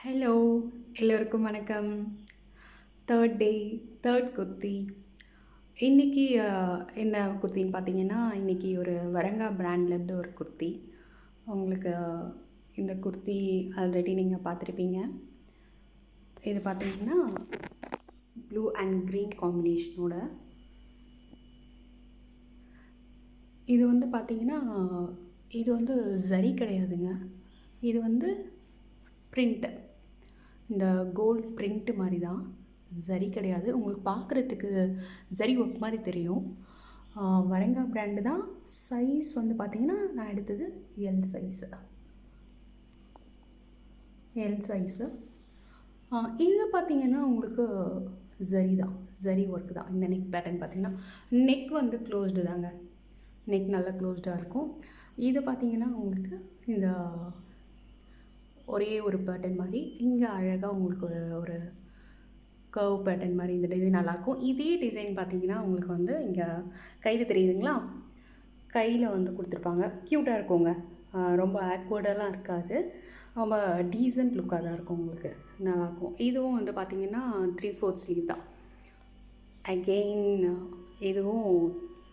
Hello, எல்லோருக்கும் வணக்கம். Third day, third kurti. இன்றைக்கி என்ன குர்த்தின்னு பார்த்தீங்கன்னா, இன்றைக்கி ஒரு வரங்கா பிராண்ட்லேருந்து ஒரு குர்த்தி. உங்களுக்கு இந்த குர்த்தி ஆல்ரெடி நீங்கள் பார்த்துருப்பீங்க. இது பார்த்தீங்கன்னா ப்ளூ அண்ட் க்ரீன் காம்பினேஷனோட. இது வந்து பார்த்தீங்கன்னா, இது வந்து ஜரி கிடையாதுங்க. இது வந்து பிரிண்ட்டு, இந்த கோல்ட் பிரிண்ட்டு மாதிரி தான், ஜரி கிடையாது. உங்களுக்கு பார்க்குறதுக்கு ஜரி ஒர்க் மாதிரி தெரியும். வரங்கா பிராண்டு தான். சைஸ் வந்து பார்த்திங்கன்னா நான் எடுத்தது எல் சைஸு. இது பார்த்திங்கன்னா உங்களுக்கு ஜரி தான், ஜரி ஒர்க் தான். இந்த நெக் பேட்டர்ன் பார்த்திங்கன்னா நெக் வந்து க்ளோஸ்டு தாங்க. நெக் நல்லா க்ளோஸ்டாக இருக்கும். இது பார்த்திங்கன்னா உங்களுக்கு இந்த ஒரே ஒரு பேட்டர்ன் மாதிரி இங்கே அழகாக உங்களுக்கு ஒரு கர்வ் பேட்டர்ன் மாதிரி இந்த டிசைன் நல்லாயிருக்கும். இதே டிசைன் பார்த்திங்கன்னா உங்களுக்கு வந்து இங்கே கையில் தெரியுதுங்களா, கையில் வந்து கொடுத்துருப்பாங்க. க்யூட்டாக இருக்குங்க, ரொம்ப ஆக்வர்டெல்லாம் இருக்காது, ரொம்ப டீசன்ட் லுக்காக தான் இருக்கும், உங்களுக்கு நல்லாயிருக்கும். இதுவும் வந்து பார்த்திங்கன்னா 3/4 ஸ்லீவ் தான். அகெயின் இதுவும்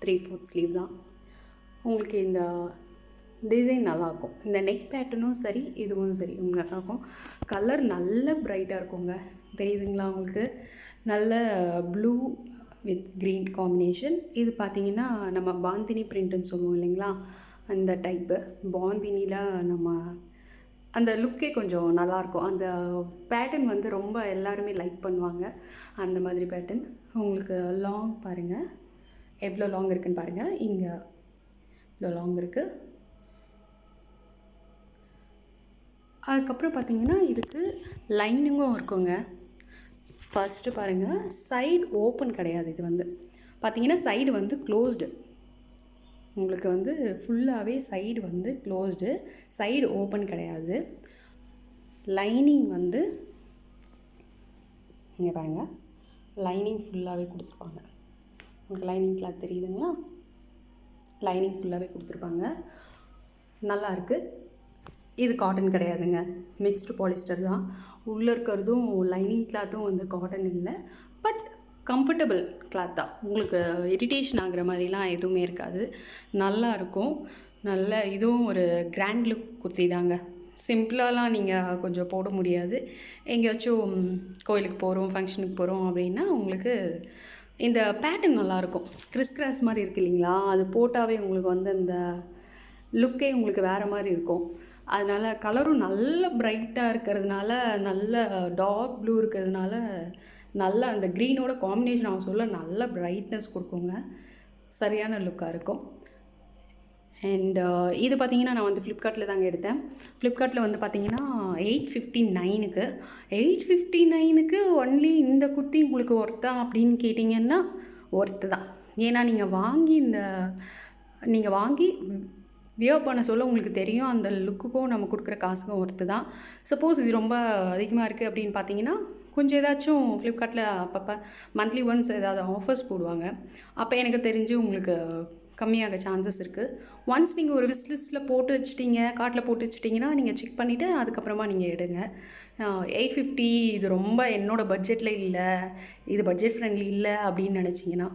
3/4 ஸ்லீவ் தான். உங்களுக்கு இந்த டிசைன் நல்லாயிருக்கும். இந்த நெக் பேட்டர்னும் சரி, இதுவும் சரி உங்களுக்கு நல்லாயிருக்கும். கலர் நல்ல ப்ரைட்டாக இருக்குங்க, தெரியுதுங்களா உங்களுக்கு. நல்ல ப்ளூ வித் க்ரீன் காம்பினேஷன். இது பார்த்திங்கன்னா நம்ம பாந்தினி பிரிண்ட்டுன்னு சொல்லுவோம் இல்லைங்களா, அந்த டைப்பு. பாந்தினியில் நம்ம அந்த லுக்கே கொஞ்சம் நல்லாயிருக்கும். அந்த பேட்டர்ன் வந்து ரொம்ப எல்லாருமே லைக் பண்ணுவாங்க, அந்த மாதிரி பேட்டர்ன். உங்களுக்கு லாங் பாருங்கள், எவ்வளோ லாங் இருக்குதுன்னு பாருங்கள். இங்கே இவ்வளோ லாங் இருக்குது. அதுக்கப்புறம் பார்த்திங்கன்னா இதுக்கு லைனிங்கும் இருக்குங்க. ஃபஸ்ட்டு பாருங்கள், சைடு ஓப்பன் கிடையாது. இது வந்து பார்த்திங்கன்னா சைடு வந்து க்ளோஸ்டு. உங்களுக்கு வந்து ஃபுல்லாகவே சைடு வந்து க்ளோஸ்டு, சைடு ஓப்பன் கிடையாது. லைனிங் வந்து இங்கே பாருங்கள், லைனிங் ஃபுல்லாகவே கொடுத்துருப்பாங்க. உங்களுக்கு லைனிங் கிளாத் தெரியுதுங்களா, லைனிங் ஃபுல்லாகவே கொடுத்துருப்பாங்க. நல்லாயிருக்கு. இது காட்டன் கிடையாதுங்க, மிக்ஸ்டு பாலிஸ்டர் தான். உள்ளே இருக்கிறதும் லைனிங் கிளாத்தும் வந்து காட்டன் இல்லை, பட் கம்ஃபர்டபுள் கிளாத் தான். உங்களுக்கு இரிட்டேஷன் ஆகிற மாதிரிலாம் எதுவுமே இருக்காது, நல்லாயிருக்கும். நல்ல இதுவும் ஒரு கிராண்ட் லுக் குர்த்தி தாங்க. சிம்பிளாலாம் நீங்கள் கொஞ்சம் போட முடியாது. எங்கேயாச்சும் கோயிலுக்கு போகிறோம், ஃபங்க்ஷனுக்கு போகிறோம் அப்படின்னா உங்களுக்கு இந்த பேட்டர்ன் நல்லாயிருக்கும். கிறிஸ் மாதிரி இருக்குது இல்லைங்களா, அது போட்டாவே உங்களுக்கு வந்து அந்த லுக்கே உங்களுக்கு வேறு மாதிரி இருக்கும். அதனால் கலரும் நல்ல ப்ரைட்டாக இருக்கிறதுனால, நல்ல டார்க் ப்ளூ இருக்கிறதுனால, நல்ல அந்த க்ரீனோட காம்பினேஷன் ஆக சொல்ல நல்ல ப்ரைட்னஸ் கொடுக்குங்க, சரியான லுக்காக இருக்கும். அண்ட் இது பார்த்திங்கன்னா நான் வந்து ஃப்ளிப்கார்ட்டில் தாங்க எடுத்தேன். ஃப்ளிப்கார்ட்டில் வந்து பார்த்திங்கன்னா 859க்கு 859க்கு ஒன்லி இந்த குர்த்தி உங்களுக்கு ஒர்த்தா அப்படின்னு கேட்டிங்கன்னா ஒர்த்து தான். ஏன்னா நீங்கள் வாங்கி வியர் பண்ண சொல்ல உங்களுக்கு தெரியும், அந்த லுக்குக்கும் நம்ம கொடுக்குற காசுக்கும் ஒர்த்து தான். சப்போஸ் இது ரொம்ப அதிகமாக இருக்குது அப்படின்னு பார்த்தீங்கன்னா கொஞ்சம் ஏதாச்சும் ஃப்ளிப்கார்ட்டில் அப்பப்போ மந்த்லி ஒன்ஸ் ஏதாவது ஆஃபர்ஸ் போடுவாங்க, அப்போ எனக்கு தெரிஞ்சு உங்களுக்கு கம்மியாக சான்சஸ் இருக்குது. ஒன்ஸ் நீங்கள் ஒரு விஸ் லிஸ்ட்டில் போட்டு வச்சுட்டிங்க, கார்ட்டில் போட்டு வச்சுட்டிங்கன்னா நீங்கள் செக் பண்ணிவிட்டு அதுக்கப்புறமா நீங்கள் எடுங்க. 850 இது ரொம்ப என்னோடய பட்ஜெட்டில் இல்லை, இது பட்ஜெட் ஃப்ரெண்ட்லி இல்லை அப்படின்னு நினச்சிங்கன்னா,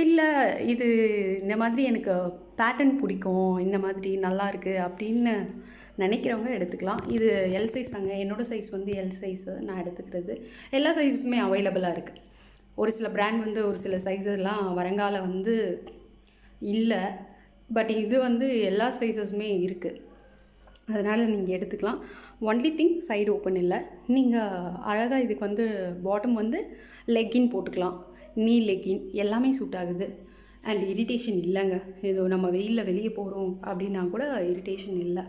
இல்லை இது இந்த மாதிரி எனக்கு பேட்டர்ன் பிடிக்கும், இந்த மாதிரி நல்லாயிருக்கு அப்படின்னு நினைக்கிறவங்க எடுத்துக்கலாம். இது எல் சைஸ் தாங்க, என்னோடய சைஸ் வந்து எல் சைஸு நான் எடுத்துக்கிறது. எல்லா சைஸுமே அவைலபிளாக இருக்குது. ஒரு சில பிராண்ட் வந்து ஒரு சில சைஸெல்லாம் வரங்கால வந்து இல்லை, பட் இது வந்து எல்லா சைஸஸுமே இருக்குது, அதனால் நீங்கள் எடுத்துக்கலாம். ஒன்லி திங் சைடு ஓப்பன் இல்லை. நீங்கள் அழகாக இதுக்கு வந்து பாட்டம் வந்து லெக்கின் போட்டுக்கலாம், நீ லெக்கின் எல்லாமே சூட் ஆகுது. அண்ட் இரிட்டேஷன் இல்லைங்க, ஏதோ நம்ம வெயிலில் வெளியே போகிறோம் அப்படின்னா கூட இரிட்டேஷன் இல்லை.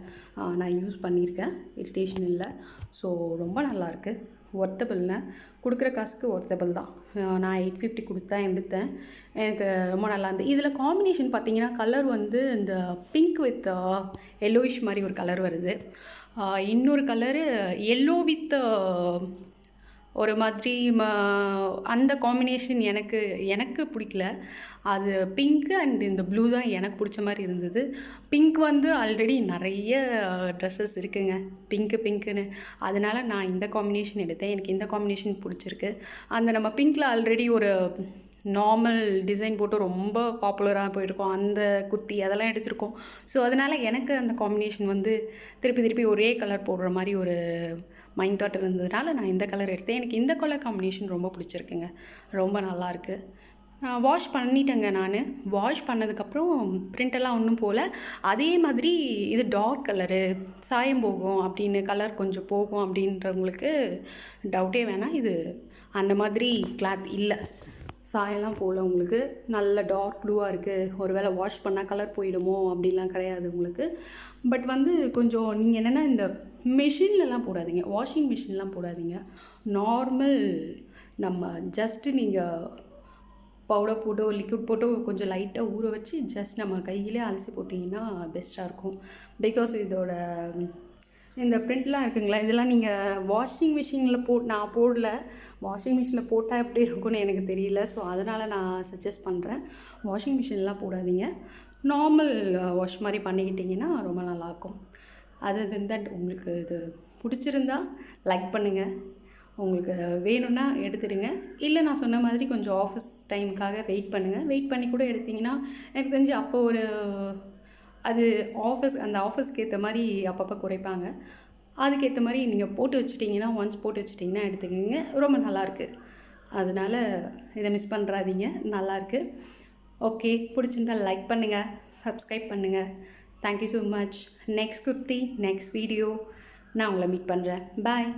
நான் யூஸ் பண்ணியிருக்கேன், இரிட்டேஷன் இல்லை. ஸோ ரொம்ப நல்லாயிருக்கு, ஒர்த்தபிள்ங்க, கொடுக்குற காசுக்கு ஒர்த்தபிள் தான். நான் 850 கொடுத்தேன், எடுத்தேன், எனக்கு ரொம்ப நல்லா இருந்தது. இதில் காம்பினேஷன் பார்த்திங்கன்னா கலர் வந்து இந்த பிங்க் வித் எல்லோயிஷ் மாதிரி ஒரு கலர் வருது. இன்னொரு கலரு எல்லோ வித் ஒரு மாதிரி அந்த காம்பினேஷன் எனக்கு எனக்கு பிடிக்கல. அது பிங்க்கு அண்ட் இந்த ப்ளூ தான் எனக்கு பிடிச்ச மாதிரி இருந்தது. பிங்க் வந்து ஆல்ரெடி நிறைய ட்ரெஸ்ஸஸ் இருக்குங்க பிங்க்குன்னு. அதனால நான் இந்த காம்பினேஷன் எடுத்தேன். எனக்கு இந்த காம்பினேஷன் பிடிச்சிருக்கு. அந்த நம்ம பிங்க்கில் ஆல்ரெடி ஒரு நார்மல் டிசைன் போட்டு ரொம்ப பாப்புலராக போயிருக்கோம். அந்த குர்த்தி அதெல்லாம் எடுத்திருக்கோம். ஸோ அதனால் எனக்கு அந்த காம்பினேஷன் வந்து திருப்பி ஒரே கலர் போடுற மாதிரி ஒரு மைண்ட் தாட் இருந்ததுனால நான் இந்த கலர் எடுத்தேன். எனக்கு இந்த கலர் காம்பினேஷன் ரொம்ப பிடிச்சிருக்குங்க. ரொம்ப நல்லாயிருக்கு. வாஷ் பண்ணிட்டேங்க நான். வாஷ் பண்ணதுக்கப்புறம் பிரிண்டெல்லாம் ஒன்றும் போகல. அதே மாதிரி இது டார்க் கலரு சாயம் போகும் அப்படின்னு, கலர் கொஞ்சம் போகும் அப்படின்றவங்களுக்கு டவுட்டே வேணாம். இது அந்த மாதிரி கிளாத் இல்லை, சாயம்லாம் போகல உங்களுக்கு. நல்ல டார்க் ப்ளூவாக இருக்குது. ஒரு வேளை வாஷ் பண்ணால் கலர் போயிடுமோ அப்படிலாம் கிடையாது உங்களுக்கு. பட் வந்து கொஞ்சம் நீங்கள் என்னென்னா இந்த மிஷின்லலாம் போடாதீங்க, வாஷிங் மிஷின்லாம் போடாதீங்க. நார்மல் நம்ம ஜஸ்ட்டு நீங்கள் பவுடர் போட்டு ஒரு லிக்விட் போட்டு கொஞ்சம் லைட்டாக ஊற வச்சு ஜஸ்ட் நம்ம கையிலே அலசி போட்டிங்கன்னா பெஸ்ட்டாக இருக்கும். பிகாஸ் இதோட இந்த பிரிண்ட்லாம் இருக்குங்களா, இதெல்லாம் நீங்கள் வாஷிங் மிஷினில் நான் போடல. வாஷிங் மிஷினில் போட்டால் எப்படி இருக்கும்னு எனக்கு தெரியல. ஸோ அதனால் நான் சஜஸ்ட் பண்ணுறேன், வாஷிங் மிஷின்லாம் போடாதீங்க. நார்மல் வாஷ் மாதிரி பண்ணிக்கிட்டிங்கன்னா ரொம்ப நல்லாயிருக்கும். அதர் தென் தட் உங்களுக்கு இது பிடிச்சிருந்தா லைக் பண்ணுங்கள். உங்களுக்கு வேணும்னா எடுத்துடுங்க. இல்லை நான் சொன்ன மாதிரி கொஞ்சம் ஆஃபீஸ் டைமுக்காக வெயிட் பண்ணுங்கள். வெயிட் பண்ணி கூட எடுத்திங்கன்னா எனக்கு தெரிஞ்சு அப்போ ஒரு அது அந்த ஆஃபீஸ்க்கு ஏற்ற மாதிரி அப்பப்போ குறைப்பாங்க. அதுக்கேற்ற மாதிரி நீங்கள் போட்டு வச்சுட்டிங்கன்னா, ஒன்ஸ் போட்டு வச்சுட்டிங்கன்னா எடுத்துக்கோங்க. ரொம்ப நல்லாயிருக்கு. அதனால் இதை மிஸ் பண்ணுறாதீங்க, நல்லாயிருக்கு. ஓகே, பிடிச்சிருந்தால் லைக் பண்ணுங்கள், சப்ஸ்கிரைப் பண்ணுங்கள். Thank you so much. Next kurti, next video நான் உங்களை மீட் பண்ணுறேன். பாய்.